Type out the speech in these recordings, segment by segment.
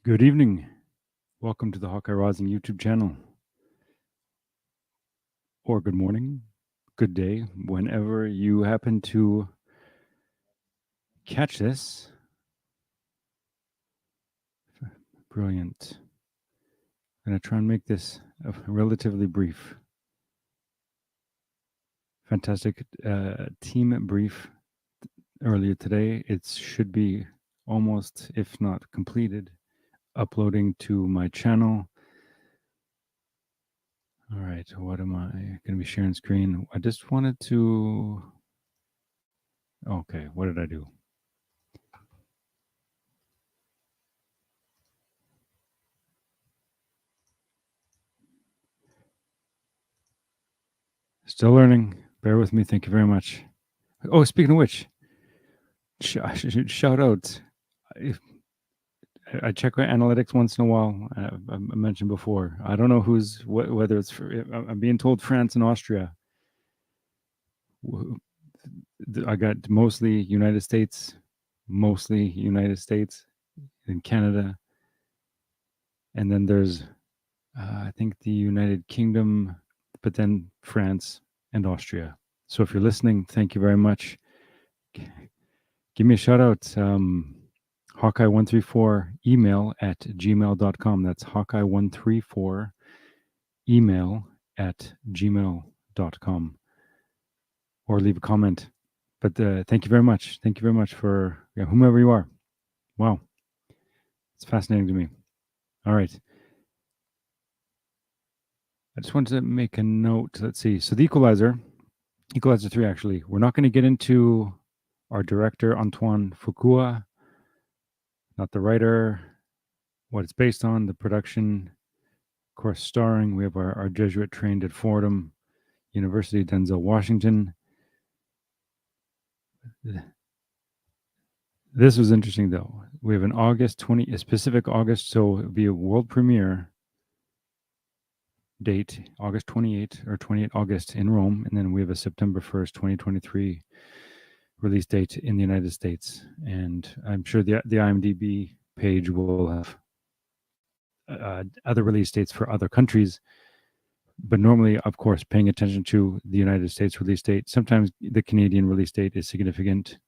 Good evening. Welcome to the Hawkeye Rising YouTube channel. Or good morning, good day, whenever you happen to catch this. Brilliant. I'm going to try and make this relatively brief. Fantastic team brief earlier today. It should be almost, if not completed, uploading to my channel. All right, what am I going to be sharing screen? I just wanted to... Okay, what did I do? Still learning. Bear with me. Thank you very much. Oh, speaking of which, shout out. I check my analytics once in a while. I mentioned before. I don't know whether it's. I'm being told France and Austria. I got mostly United States, and Canada, and then there's, I think, the United Kingdom, but then France and Austria. So if you're listening, thank you very much. Give me a shout out. Hawkeye134 email at gmail.com. That's Hawkeye134 email at gmail.com. Or leave a comment. But thank you very much. Thank you very much for whomever you are. Wow. It's fascinating to me. All right. I just wanted to make a note. Let's see. So the Equalizer 3 actually. We're not going to get into our director, Antoine Fuqua, not the writer, what it's based on, the production, of course, starring. We have our Jesuit trained at Fordham University, Denzel Washington. This was interesting, though. We have a specific August, so it would be a world premiere date, August 28 or 28 August in Rome, and then we have a September 1st, 2023 release date in the United States. And I'm sure the IMDb page will have other release dates for other countries, but normally, of course, paying attention to the United States release date. Sometimes the Canadian release date is significant,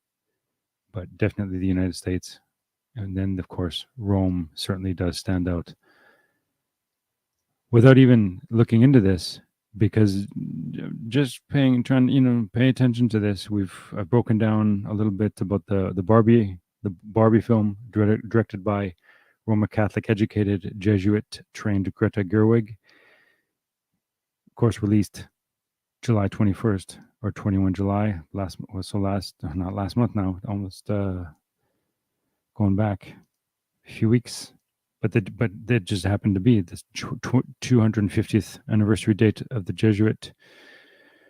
but definitely the United States. And then, of course, Rome certainly does stand out. Without even looking into this, because just pay attention to this. I've broken down a little bit about the Barbie film directed by Roman Catholic educated Jesuit trained Greta Gerwig. Of course, released July 21st or 21 July not last month now, almost going back a few weeks. But that just happened to be this 250th anniversary date of the Jesuit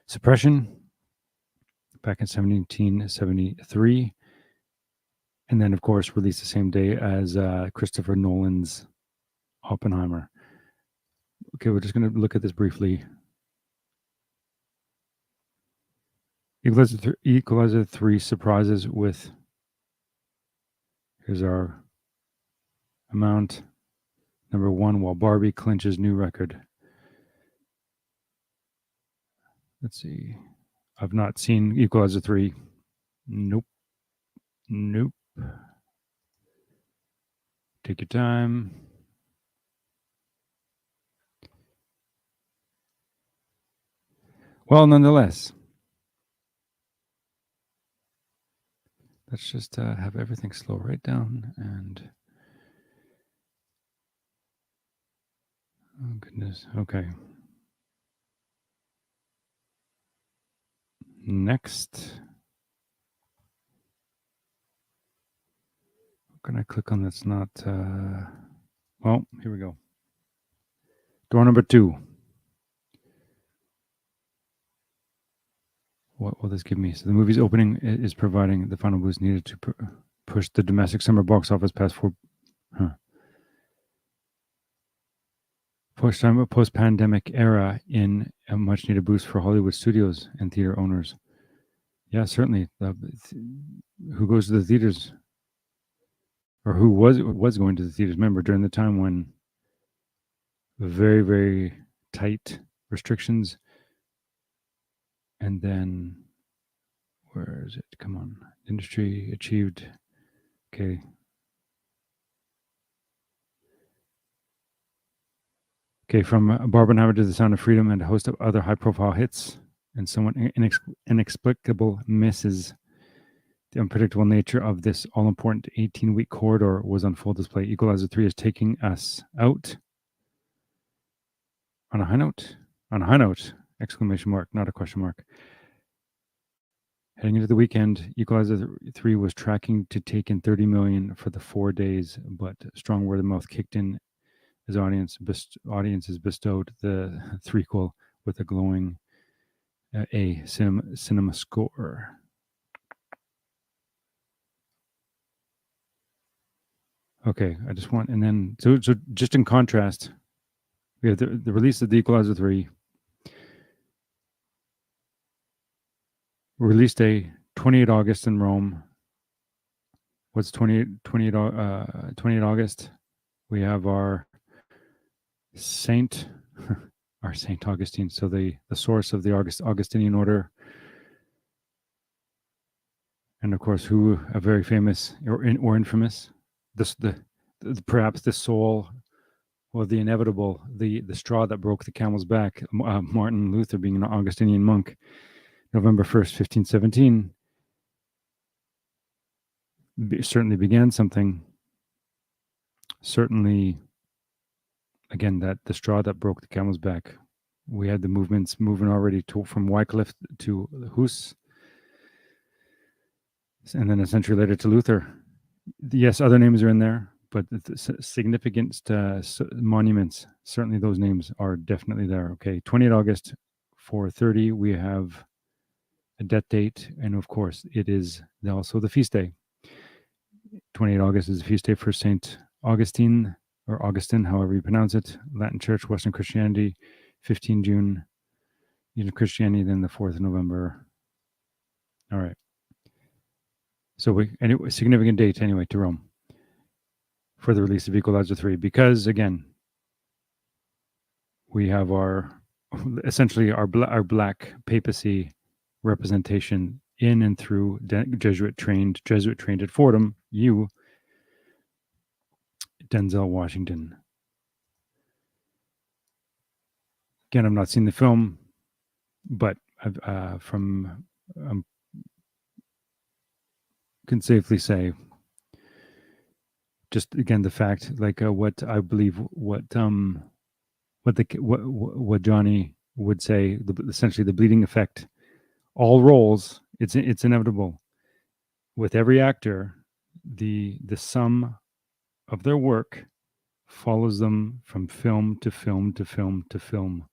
suppression back in 1773. And then, of course, released the same day as Christopher Nolan's Oppenheimer. Okay, we're just going to look at this briefly. Equalizer 3 surprises with... Here's our amount. Number 1, while Barbie clinches new record. Let's see. I've not seen Equalizer 3. Nope. Take your time. Well, nonetheless, let's just have everything slow right down. And oh goodness, okay. Next. How can I click on that's not... well, here we go. Door number 2. What will this give me? So the movie's opening is providing the final boost needed to push the domestic summer box office past post-pandemic era in a much-needed boost for Hollywood studios and theater owners. Yeah, certainly. Who goes to the theaters? or who was going to the theaters. Remember, during the time when very, very tight restrictions, and then where is it? Come on, industry achieved. Okay. Okay, from Barbenheimer to The Sound of Freedom and a host of other high-profile hits, and somewhat inexplicable misses. The unpredictable nature of this all-important 18-week corridor was on full display. Equalizer 3 is taking us out on a high note. On a high note! Exclamation mark, not a question mark. Heading into the weekend, Equalizer 3 was tracking to take in 30 million for the 4 days, but strong word of mouth kicked in as audiences bestowed the threequel with a glowing cinema score. Okay, I just want, and then so just in contrast, we have the release of the Equalizer 3. Release day 28 August in Rome. What's 28 August? We have our Saint our Saint Augustine, so the source of the Augustinian order, and of course, who a very famous or infamous, perhaps the soul, or the inevitable, the straw that broke the camel's back, Martin Luther, being an Augustinian monk, November 1st, 1517, certainly began something. Certainly, again, that the straw that broke the camel's back. We had the movements moving already from Wycliffe to Hus, and then a century later to Luther. Yes, other names are in there, but the significant monuments, certainly those names are definitely there. Okay, 28 August, 4:30, we have a death date, and of course, it is also the feast day. 28 August is a feast day for Saint Augustine, or Augustine, however you pronounce it. Latin Church, Western Christianity, 15 June, Union Christianity, then the 4th of November. All right. So anyway, significant date anyway to Rome for the release of Equalizer 3, because again, we have essentially our black papacy representation in and through Jesuit trained at Fordham, Denzel Washington. Again, I've not seen the film, but can safely say, just again, the fact, like what I believe, what Johnny would say, essentially the bleeding effect. All roles, it's inevitable. With every actor, the sum of their work follows them from film to film to film to film.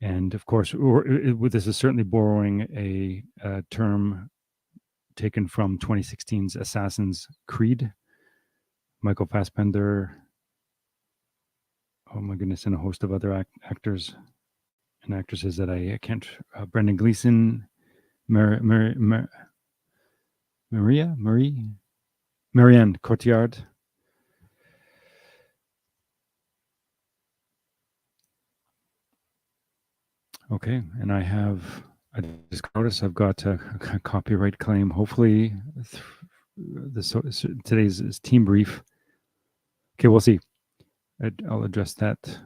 And of course, this is certainly borrowing a term taken from 2016's Assassin's Creed. Michael Fassbender, oh my goodness, and a host of other actors and actresses that I can't. Brendan Gleeson, Marianne Cotillard. Okay, and I just noticed I've got a copyright claim. Hopefully, today's team brief. Okay, we'll see. I'll address that.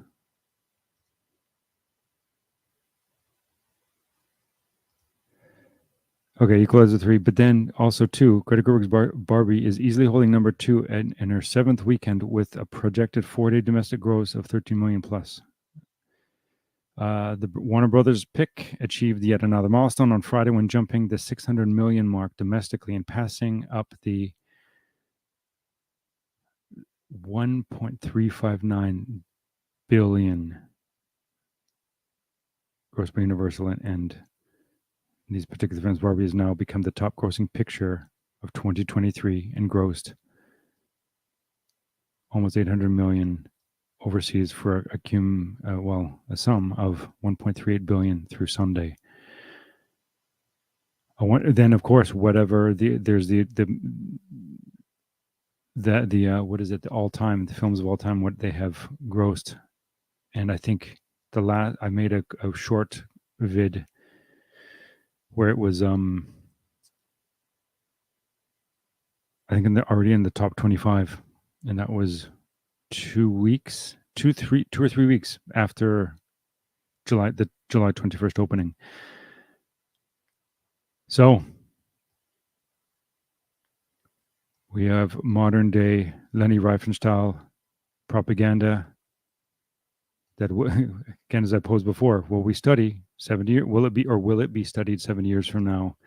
Okay, Equalizer 3, but then also 2, Greta Gerwig's Barbie is easily holding number 2 in her 7th weekend with a projected 4-day domestic gross of 13 million plus. The Warner Brothers pick achieved yet another milestone on Friday when jumping the 600 million mark domestically and passing up the 1.359 billion gross by Universal, and in these particular films, Barbie has now become the top grossing picture of 2023 and grossed almost 800 million overseas for a sum of 1.38 billion through Sunday. Then, of course, whatever there's the what is it, the films of all time, what they have grossed. And I think I made a short vid where it was I think already in the top 25, and that was 2 weeks, 2 or 3 weeks after the July 21st opening. So we have modern day Leni Riefenstahl propaganda that, again, as I posed before, will we study 70 years? Will it be studied 70 years from now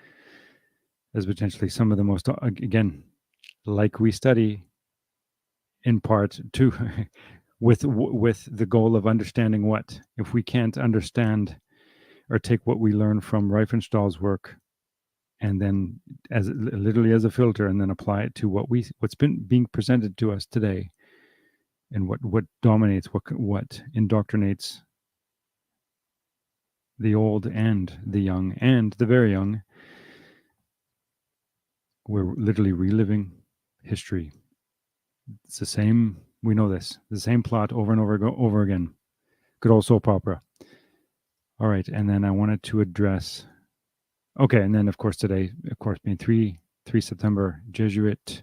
as potentially some of the most, again, like we study in part to with the goal of understanding what? If we can't understand or take what we learn from Riefenstahl's work and then literally as a filter and then apply it to what's been being presented to us today, and what dominates, what indoctrinates the old and the young and the very young, we're literally reliving history. It's the same. We know this. The same plot over and over again. Good old soap opera. All right, and then I wanted to address. Okay, and then of course today, of course, being 3 September, Jesuit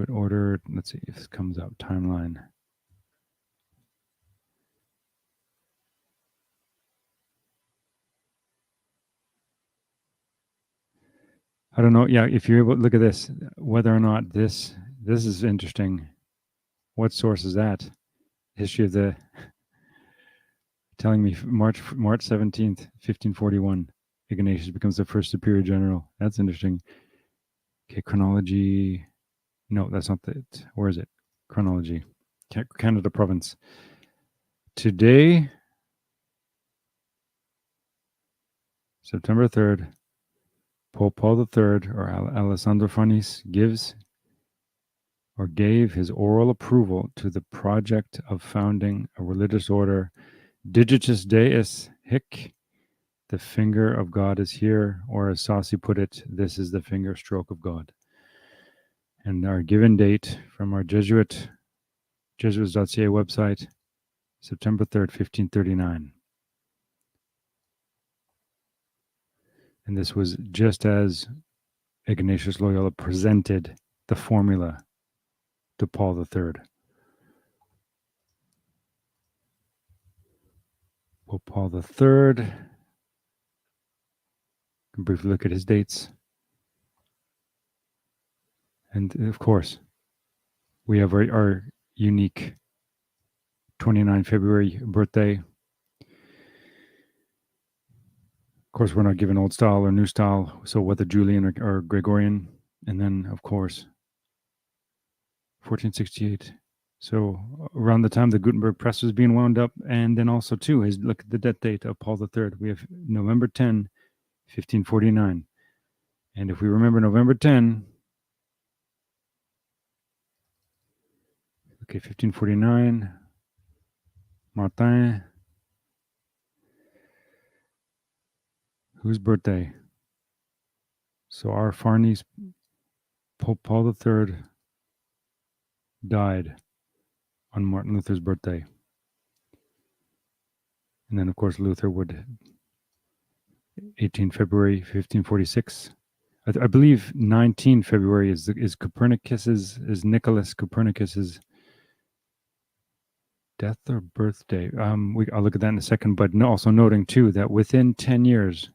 order. Let's see if this comes out. Timeline. I don't know. Yeah, if you're able to look at this, whether or not this is interesting. What source is that? History of the telling me March 17th, 1541. Ignatius becomes the first superior general. That's interesting. Okay, chronology. No, that's not it. Where is it? Chronology. Canada province. Today, September 3rd, Pope Paul III, or Alessandro Farnese, gave his oral approval to the project of founding a religious order, Digitus Deus Hic, the finger of God is here, or as Saucy put it, this is the finger stroke of God. And our given date from our Jesuits.ca website, September 3rd, 1539. And this was just as Ignatius Loyola presented the formula to Paul III. Pope Paul III. Can briefly look at his dates. And of course, we have our unique 29 February birthday. Of course, we're not given old style or new style, so whether Julian or Gregorian. And then, of course, 1468. So around the time the Gutenberg press was being wound up, and then also too, look at the death date of Paul III. We have November 10, 1549. And if we remember November 10, okay, 1549, Martin. Whose birthday? So our Farnese, Pope Paul III, died on Martin Luther's birthday. And then, of course, Luther would, 18 February 1546. I believe 19 February is Nicholas Copernicus's death or birthday. I'll look at that in a second, but also noting too that within 10 years,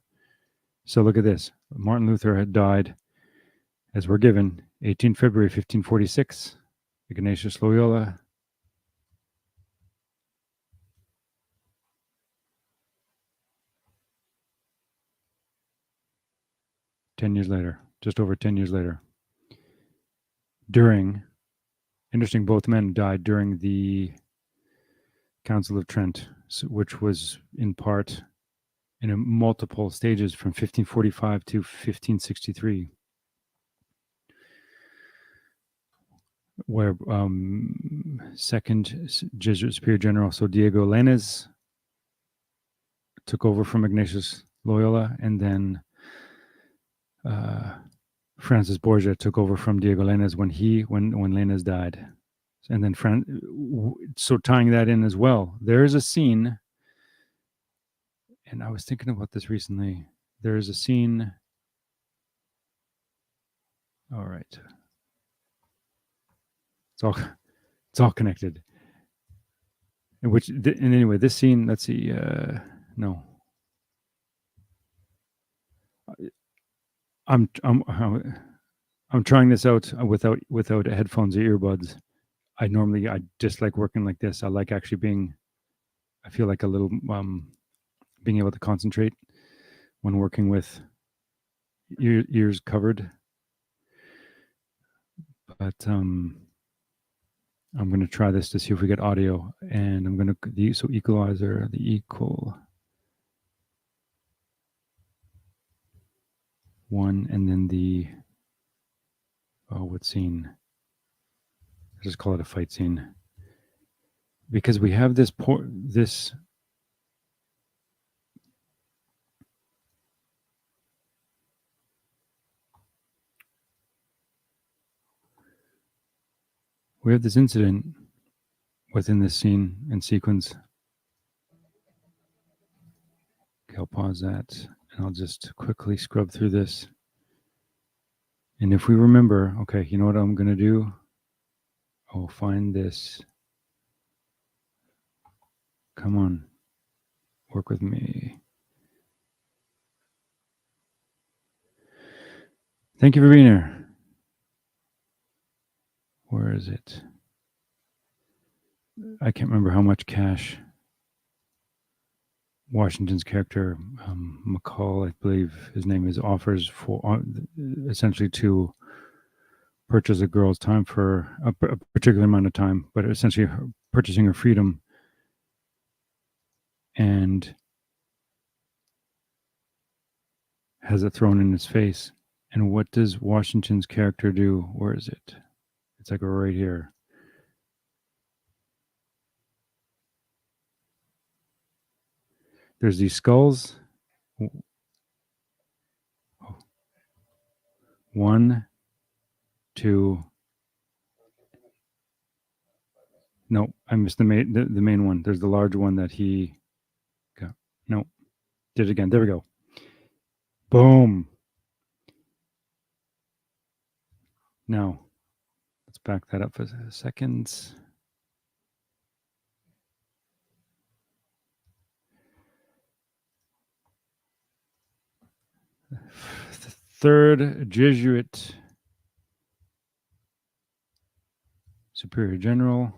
so look at this, Martin Luther had died, as we're given, 18 February 1546. Ignatius Loyola, just over 10 years later. Interesting, both men died during the Council of Trent, which was in part in multiple stages from 1545 to 1563, where second Jesuit Superior General, so Diego Lainez, took over from Ignatius Loyola, and then Francis Borgia took over from Diego Lainez when Lainez died, and then so tying that in as well. There is a scene, and I was thinking about this recently. There is a scene. All right, it's all connected. In which, and anyway, this scene. Let's see. No, I'm trying this out without headphones or earbuds. I dislike working like this. I like actually being. I feel like a little being able to concentrate when working with ears covered. But I'm going to try this to see if we get audio, and I'm going to so equalizer, the equal one, and then the what scene? I just call it a fight scene because we have this we have this incident within this scene and sequence. Okay, I'll pause that and I'll just quickly scrub through this. And if we remember, okay, you know what I'm going to do? I'll find this. Come on, work with me. Thank you for being here. Where is it? I can't remember how much cash Washington's character, McCall, I believe his name is, offers for essentially to purchase a girl's time for a particular amount of time, but essentially purchasing her freedom. And has it thrown in his face. And what does Washington's character do? Where is it? It's like right here. There's these skulls. 1, 2. No, I missed the main one. There's the large one that he got. No, did it again. There we go. Boom. Now, let's back that up for a second. Third Jesuit Superior General.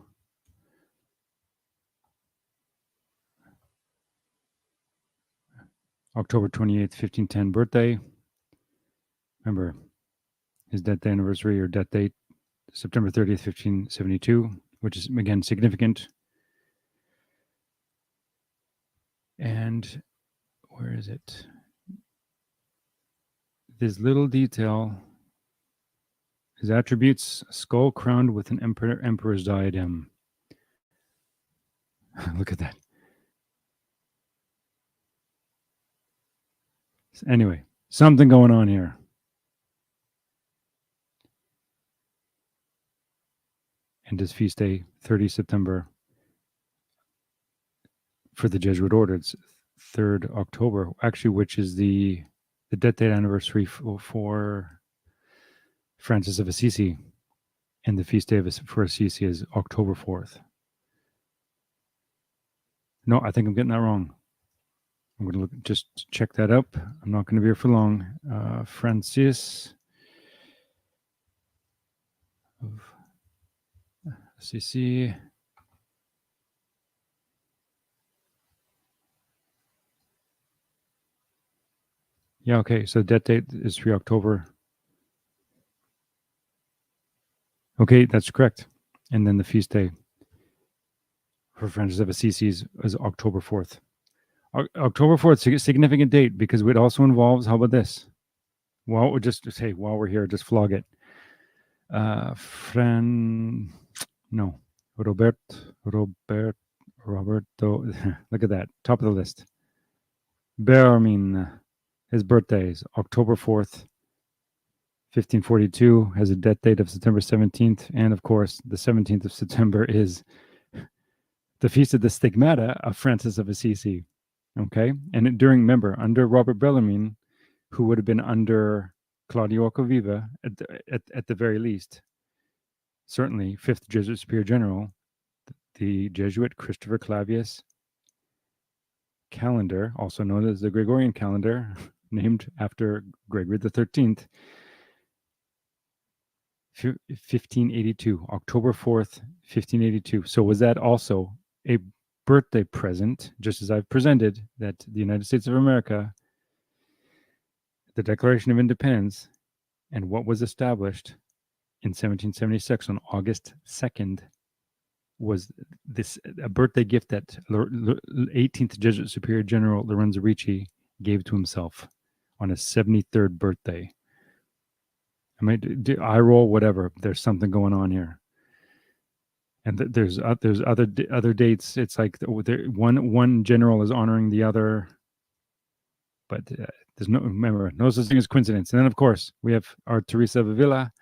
October 28th, 1510 birthday. Remember, his death anniversary or death date, September 30th, 1572, which is, again, significant. And where is it? This little detail, his attributes, a skull crowned with an emperor's diadem. Look at that. Anyway, something going on here. And his feast day, 30 September, for the Jesuit order, it's 3rd October, actually, which is the death date anniversary for Francis of Assisi. And the feast day for Assisi is October 4th. No, I think I'm getting that wrong. I'm going to just check that up. I'm not going to be here for long. Francis of Assisi. Yeah, okay. So death date is 3 October. Okay, that's correct. And then the feast day for Francis of Assisi is October 4th. October 4th is a significant date because it also involves, how about this? Well, just say, while we're here, just flog it. Roberto, look at that, top of the list. Bellarmine, his birthday is October 4th, 1542 has a death date of September 17th. And of course, the 17th of September is the feast of the stigmata of Francis of Assisi. Okay. And remember, under Robert Bellarmine, who would have been under Claudio Acquaviva at the very least, certainly 5th Jesuit Superior General, the Jesuit Christopher Clavius calendar, also known as the Gregorian calendar, named after Gregory the 13th, 1582, October 4th, 1582. So was that also a birthday present, just as I've presented, that the United States of America, the Declaration of Independence, and what was established in 1776 on August 2nd was this a birthday gift that 18th Jesuit Superior General Lorenzo Ricci gave to himself on his 73rd birthday. I mean, I roll whatever. There's something going on here, and there's other dates. It's like one general is honoring the other, but there's no such thing as coincidence. And then of course we have our Teresa of Avila.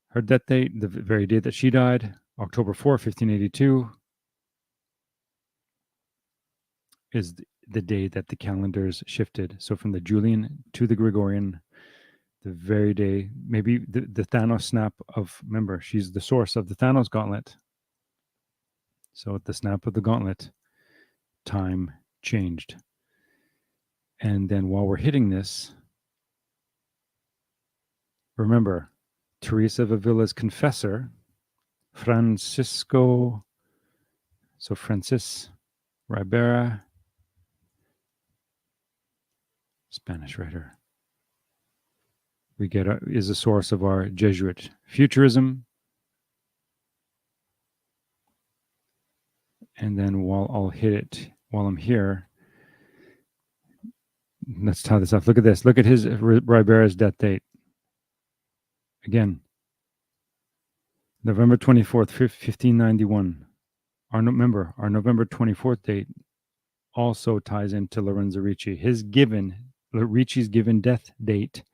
Her death date, the very day that she died, October 4, 1582, is the day that the calendars shifted. So from the Julian to the Gregorian, the very day, maybe the Thanos snap of, remember, she's the source of the Thanos gauntlet. So at the snap of the gauntlet, time changed. And then while we're hitting this, remember, Teresa of Avila's confessor, Francis Ribera, Spanish writer, we get is a source of our Jesuit futurism. And then while I'm here, let's tie this up. Look at this. Look at his Ribera's death date. Again, November 24th, 1591. Our November 24th date also ties into Lorenzo Ricci. Ricci's given death date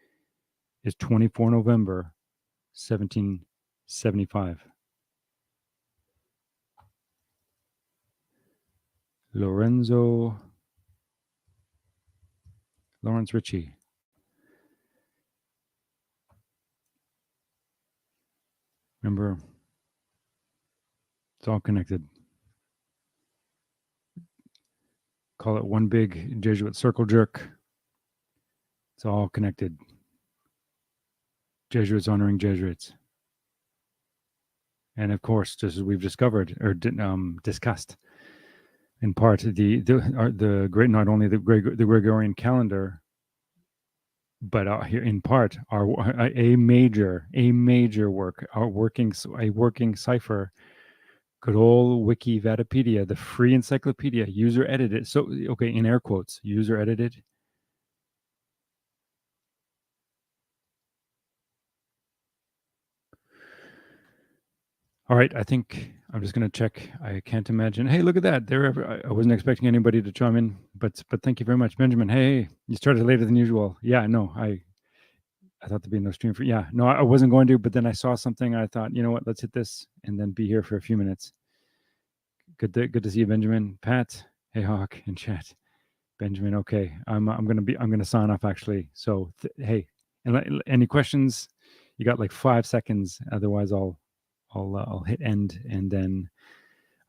is 24 November, 1775. Lawrence Ricci. Remember, it's all connected. Call it one big Jesuit circle jerk. It's all connected. Jesuits honoring Jesuits. And of course, just as we've discovered or discussed, in part, the great, not only the Gregorian calendar, but here in part a major work, a working cipher, good old Wikivadipedia, the free encyclopedia, user edited. So okay, in air quotes, user edited. All right, I think I'm just going to check. I can't imagine. Hey, look at that! I wasn't expecting anybody to chime in, but thank you very much, Benjamin. Hey, you started later than usual. Yeah, no, I thought there'd be no stream for. Yeah, no, I wasn't going to, but then I saw something. And I thought, you know what? Let's hit this and then be here for a few minutes. Good to see you, Benjamin. Pat, hey Hawk in chat. Benjamin, okay. I'm gonna sign off actually. So hey, any questions? You got like 5 seconds. Otherwise, I'll hit end, and then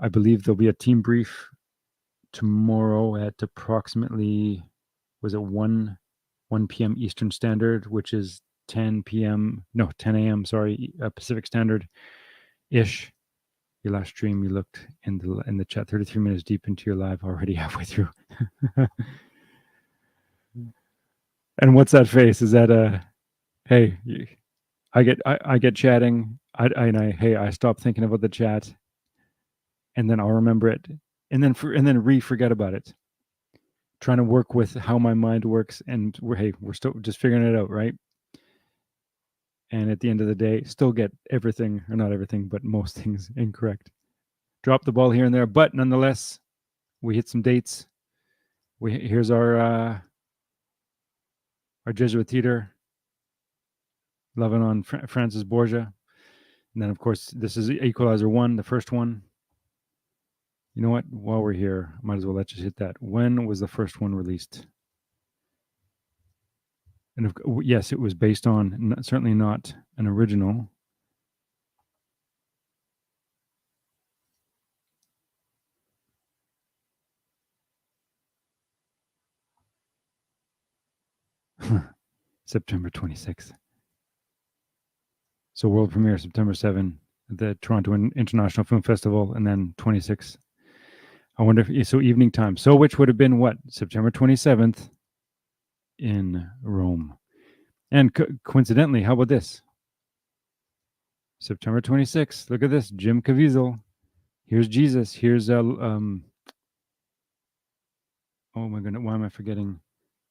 I believe there'll be a team brief tomorrow at approximately, was it 1 p.m. Eastern Standard, which is 10 a.m. Sorry, Pacific Standard ish. Your last stream, you looked in the chat 33 minutes deep into your live, already halfway through. And what's that face? Is that a hey? I get chatting. I stop thinking about the chat, and then I'll remember it, and then forget about it. Trying to work with how my mind works, and we're still just figuring it out, right? And at the end of the day, still get everything, or not everything, but most things incorrect. Drop the ball here and there, but nonetheless, we hit some dates. Here's our Jesuit theater. Lebanon, Francis Borgia. And then, of course, this is Equalizer 1, the first one. You know what? While we're here, might as well let's just hit that. When was the first one released? And yes, it was based on, certainly not an original. September 26th. So world premiere September 7, the Toronto International Film Festival, and then 26. I wonder if so evening time. So which would have been what? September 27th in Rome. And coincidentally, how about this? September 26th. Look at this, Jim Caviezel. Here's Jesus. Here's oh my goodness, why am I forgetting?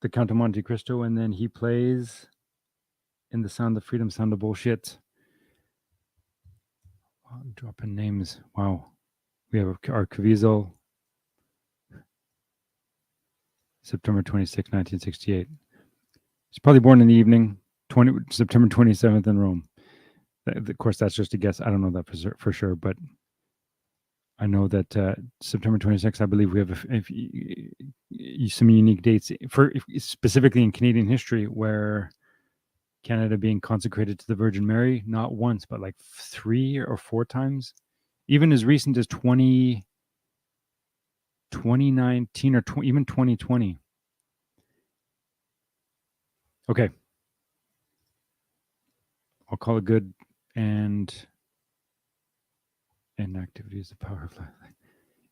The Count of Monte Cristo, and then he plays in The Sound of Freedom, Sound of Bullshit. Oh, I'm dropping names. Wow. We have our Caviezel. September 26, 1968. He's probably born in the evening, September 27th in Rome. Of course, that's just a guess. I don't know that for sure, but I know that September 26th, I believe we have some unique dates specifically in Canadian history where Canada being consecrated to the Virgin Mary, not once, but like 3 or 4 times, even as recent as 2019 or even 2020. Okay. I'll call it good. And activity is the power of life.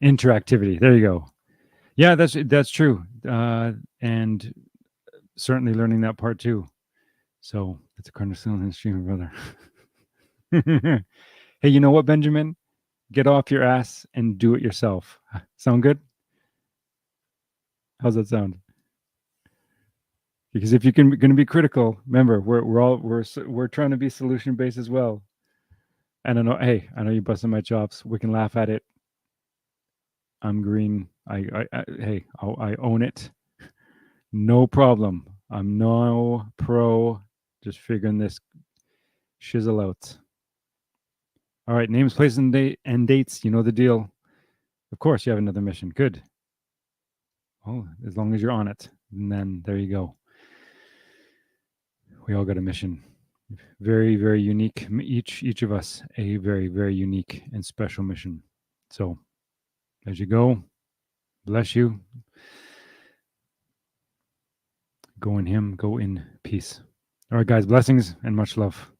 Interactivity. There you go. Yeah, that's true. And certainly learning that part too. So it's a cornerstone in the stream, brother. Hey, you know what, Benjamin? Get off your ass and do it yourself. Sound good? How's that sound? Because if you're going to be critical, remember we're trying to be solution based as well. And I know you're busting my chops. We can laugh at it. I'm green. I own it. No problem. I'm no pro. Just figuring this shizzle out. All right, names, places, and dates. You know the deal. Of course, you have another mission. Good. Oh, as long as you're on it, and then there you go. We all got a mission. Very, very unique. Each of us a very, very unique and special mission. So, as you go, bless you. Go in Him. Go in peace. All right, guys. Blessings and much love.